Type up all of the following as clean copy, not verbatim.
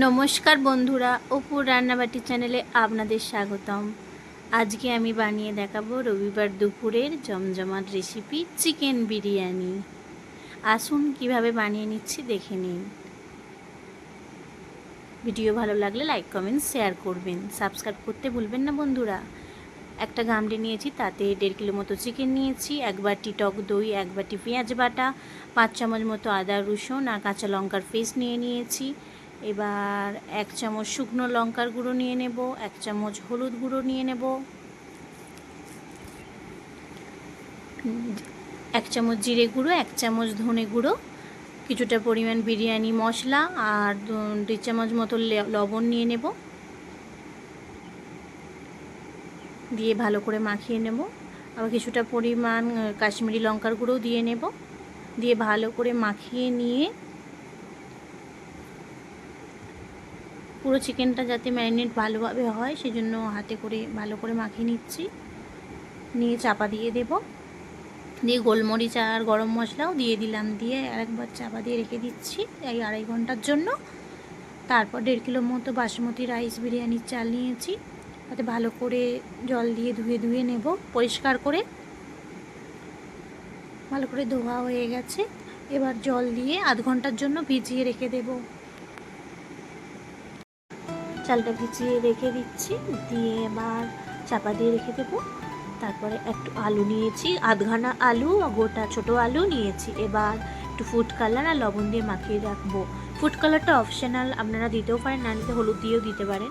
নমস্কার বন্ধুরা, অপুর রান্নাবাটি চ্যানেলে আপনাদের স্বাগতম। আজকে আমি বানিয়ে দেখাবো রবিবার দুপুরের জমজমাট রেসিপি চিকেন বিরিয়ানি। আসুন কিভাবে বানিয়ে নিচ্ছি দেখে নিন। ভিডিও ভালো লাগলে লাইক কমেন্ট শেয়ার করবেন, সাবস্ক্রাইব করতে ভুলবেন না বন্ধুরা। একটা গামলি নিয়েছি, তাতে 1.5 কিলো মতো চিকেন নিয়েছি, 1 বাটি টক দই, 1 বাটি পেঁয়াজ বাটা, 5 চামচ মতো আদা রসুন আর কাঁচা লঙ্কার পেস্ট নিয়েছি। এবার 1 চামচ শুকনো লঙ্কার গুঁড়ো নিয়ে নেব, 1 চামচ হলুদ গুঁড়ো নিয়ে নেব, 1 চামচ জিরে গুঁড়ো, 1 চামচ ধনে গুঁড়ো, কিছুটা পরিমাণ বিরিয়ানি মশলা আর 2 চামচ মতো লবণ নিয়ে নেব। দিয়ে ভালো করে মাখিয়ে নেব। আবার কিছুটা পরিমাণ কাশ্মীরি লঙ্কার গুঁড়ো দিয়ে নেব। দিয়ে ভালো করে মাখিয়ে নিয়ে পুরো চিকেনটা যাতে ম্যারিনেট ভালোভাবে হয় সেজন্য হাতে করে ভালো করে মাখিয়ে নিচ্ছি। নিয়ে চাপা দিয়ে দেব। দিয়ে গোলমরিচ আর গরম মশলাও দিয়ে দিলাম, দিয়ে আরেকবার চাপা দিয়ে রেখে দিচ্ছি এই 2.5 ঘন্টার জন্য। তারপর 1.5 কিলো মতো বাসমতি রাইস বিরিয়ানির চাল নিয়েছি, তাতে ভালো করে জল দিয়ে ধুয়ে নেব পরিষ্কার করে। ভালো করে ধোয়া হয়ে গেছে। এবার জল দিয়ে আধ ঘন্টার জন্য ভিজিয়ে রেখে দেব। চালটা ভিজিয়ে রেখে দিচ্ছি, দিয়ে এবার চাপা দিয়ে রেখে দেবো। তারপরে একটু আলু নিয়েছি, আধখানা আলু, গোটা ছোটো আলু নিয়েছি। এবার একটু ফুড কালার আর লবণ দিয়ে মাখিয়ে রাখবো। ফুড কালারটা অপশনাল, আপনারা দিতেও পারেন, না নিতে হলুদ দিয়েও দিতে পারেন।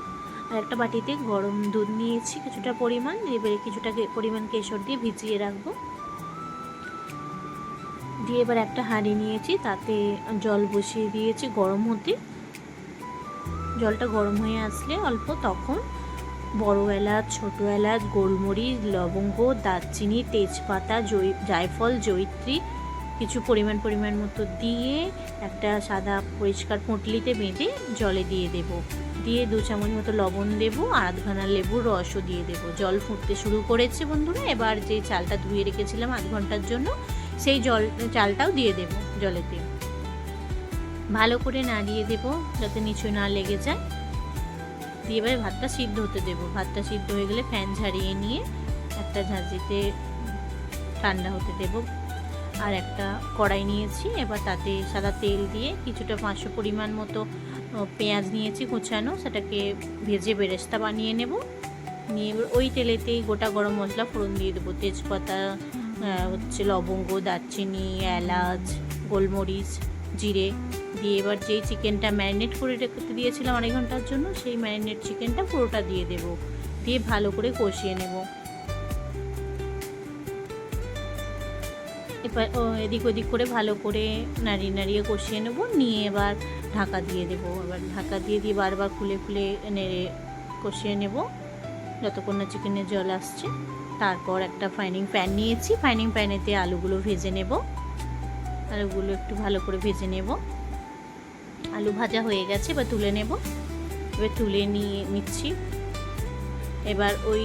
আর একটা বাটিতে গরম দুধ নিয়েছি কিছুটা পরিমাণ, এবারে কিছুটা পরিমাণ কেশর দিয়ে ভিজিয়ে রাখবো। দিয়ে এবার একটা হাঁড়ি নিয়েছি, তাতে জল বসিয়ে দিয়েছি গরম হতে। জলটা গরম হয়ে আসলে অল্প, তখন বড় এলাচ, ছোটো এলাচ, গোলমরিচ, লবঙ্গ, দারচিনি, তেজপাতা, জায়ফল, জয়িত্রী কিছু পরিমাণ মতো দিয়ে একটা সাদা পরিষ্কার পুঁটলিতে বেঁধে জলে দিয়ে দেব। দিয়ে 2 চামচ মতো লবণ দেব আর আধখানা লেবুর রসও দিয়ে দেব। জল ফুটতে শুরু করেছে বন্ধুরা। এবার যে চালটা ধুয়ে রেখেছিলাম আধ ঘন্টার জন্য, সেই চালটাও দিয়ে দেব জলেতে। ভালো করে নাড়িয়ে দেব যাতে নিচু না লেগে যায়। দিয়ে এবারে ভাতটা সিদ্ধ হতে দেবো। ভাতটা সিদ্ধ হয়ে গেলে ফ্যান ঝাড়িয়ে নিয়ে একটা ঝাঁঝরিতে ঠান্ডা হতে দেব। আর একটা কড়াই নিয়েছি, এবার তাতে সাদা তেল দিয়ে কিছুটা 500 পরিমাণ মতো পেঁয়াজ নিয়েছি কুচানো, সেটাকে ভেজে বেরেস্তা বানিয়ে নেব। নিয়ে এবার ওই তেলেতেই গোটা গরম মশলা ফোড়ন দিয়ে দেবো। তেজপাতা, লবঙ্গ, দারচিনি, এলাচ, গোলমরিচ, জিরে দিয়ে এবার যেই চিকেনটা ম্যারিনেট করে রেখে দিয়েছিলাম 2.5 ঘন্টার জন্য, সেই ম্যারিনেট চিকেনটা পুরোটা দিয়ে দেব। দিয়ে ভালো করে কষিয়ে নেব। এবার এদিক ওদিক করে ভালো করে নাড়িয়ে কষিয়ে নেব। নিয়ে এবার ঢাকা দিয়ে দেবো। এবার ঢাকা দিয়ে বারবার খুলে নেড়ে কষিয়ে নেব যতক্ষণ না চিকেনের জল আসছে। তারপর একটা ফ্রাইং প্যান নিয়েছি, ফ্রাইং প্যানেতে আলুগুলো ভেজে নেব। আলুগুলো একটু ভালো করে ভেজে নেব। আলু ভাজা হয়ে গেছে, এবার তুলে নেব। এবার তুলে নিচ্ছি। এবার ওই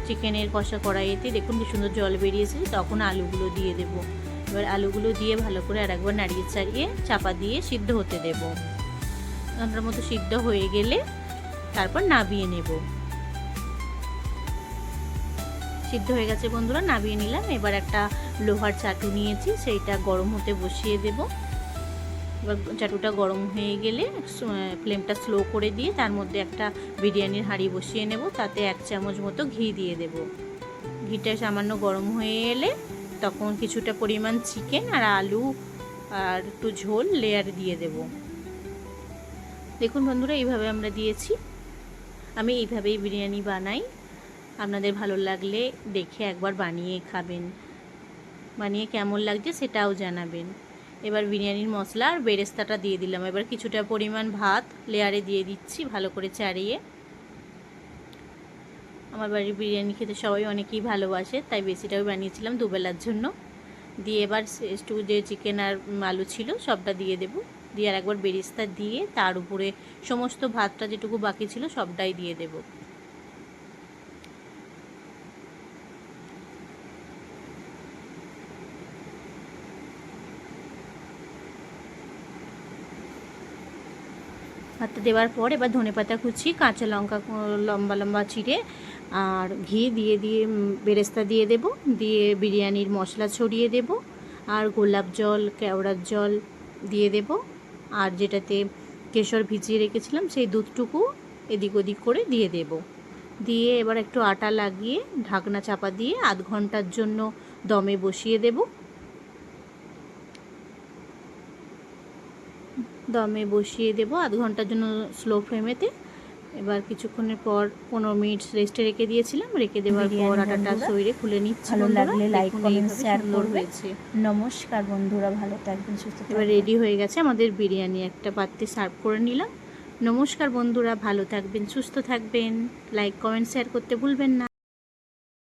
চিকেনের কষা কড়াইতে দেখুন কি সুন্দর জল বেরিয়েছে, তখন আলুগুলো দিয়ে দেব। এবার আলুগুলো দিয়ে ভালো করে আরেকবার নাড়িয়ে চাড়িয়ে চাপা দিয়ে সিদ্ধ হতে দেব। ঘন্টার মতো সিদ্ধ হয়ে গেলে তারপর নামিয়ে নেব। সিদ্ধ হয়ে গেছে বন্ধুরা, নামিয়ে নিলাম। এবার একটা লোহার চাটু নিয়েছি, সেইটা গরম হতে বসিয়ে দেব। এবার চাটুটা গরম হয়ে গেলে ফ্লেমটা স্লো করে দিয়ে তার মধ্যে একটা বিরিয়ানির হাঁড়ি বসিয়ে নেব। তাতে 1 চামচ মতো ঘি দিয়ে দেব। ঘিটা সামান্য গরম হয়ে এলে তখন কিছুটা পরিমাণ চিকেন আর আলু আর একটু ঝোল লেয়ার দিয়ে দেব। দেখুন বন্ধুরা, এইভাবে আমরা দিয়েছি। আমি এইভাবেই বিরিয়ানি বানাই। আপনাদের ভালো লাগলে দেখে একবার বানিয়ে খাবেন, বানিয়ে কেমন লাগছে সেটাও জানাবেন। এবার বিরিয়ানির মশলা আর বেরেস্তাটা দিয়ে দিলাম। এবার কিছুটা পরিমাণ ভাত লেয়ারে দিয়ে দিচ্ছি ভালো করে চাড়িয়ে। আমার বাড়ির বিরিয়ানি খেতে সবাই অনেকেই ভালোবাসে, তাই বেশিটাও বানিয়েছিলাম দুবেলার জন্য। দিয়ে এবার একটু যে চিকেন আর আলু ছিল সবটা দিয়ে দেব। দিয়ে আর একবার বেরেস্তা দিয়ে তার উপরে সমস্ত ভাতটা যেটুকু বাকি ছিল সবটাই দিয়ে দেব। ভাতটা দেওয়ার পর এবার ধনেপাতা কুচি, কাঁচা লঙ্কা লম্বা লম্বা চিড়ে আর ঘি দিয়ে বেরেস্তা দিয়ে দেব, দিয়ে বিরিয়ানির মশলা ছড়িয়ে দেব, আর গোলাপ জল, কেওড়ার জল দিয়ে দেব, আর যেটাতে কেশর ভিজিয়ে রেখেছিলাম সেই দুধটুকু এদিক ওদিক করে দিয়ে দেব। দিয়ে এবার একটু আটা লাগিয়ে ঢাকনা চাপা দিয়ে আধ ঘন্টার জন্য দমে বসিয়ে দেব। আধ ঘন্টার জন্য স্লো ফ্লেমেতে। এবার কিছুক্ষণের পর 15 মিনিট রেস্টে রেখে দিয়েছিলাম। রেখে দেওয়ার পর আটাটা সইরে খুলে নিচ্ছি। ভালো লাগলে লাইক কমেন্ট শেয়ার করবে। নমস্কার বন্ধুরা, ভালো থাকবেন, সুস্থ থাকবেন। এবার রেডি হয়ে গেছে আমাদের বিরিয়ানি, একটা পাত্রে সার্ভ করে নিলাম। নমস্কার বন্ধুরা, ভালো থাকবেন, সুস্থ থাকবেন, লাইক কমেন্ট শেয়ার করতে ভুলবেন না।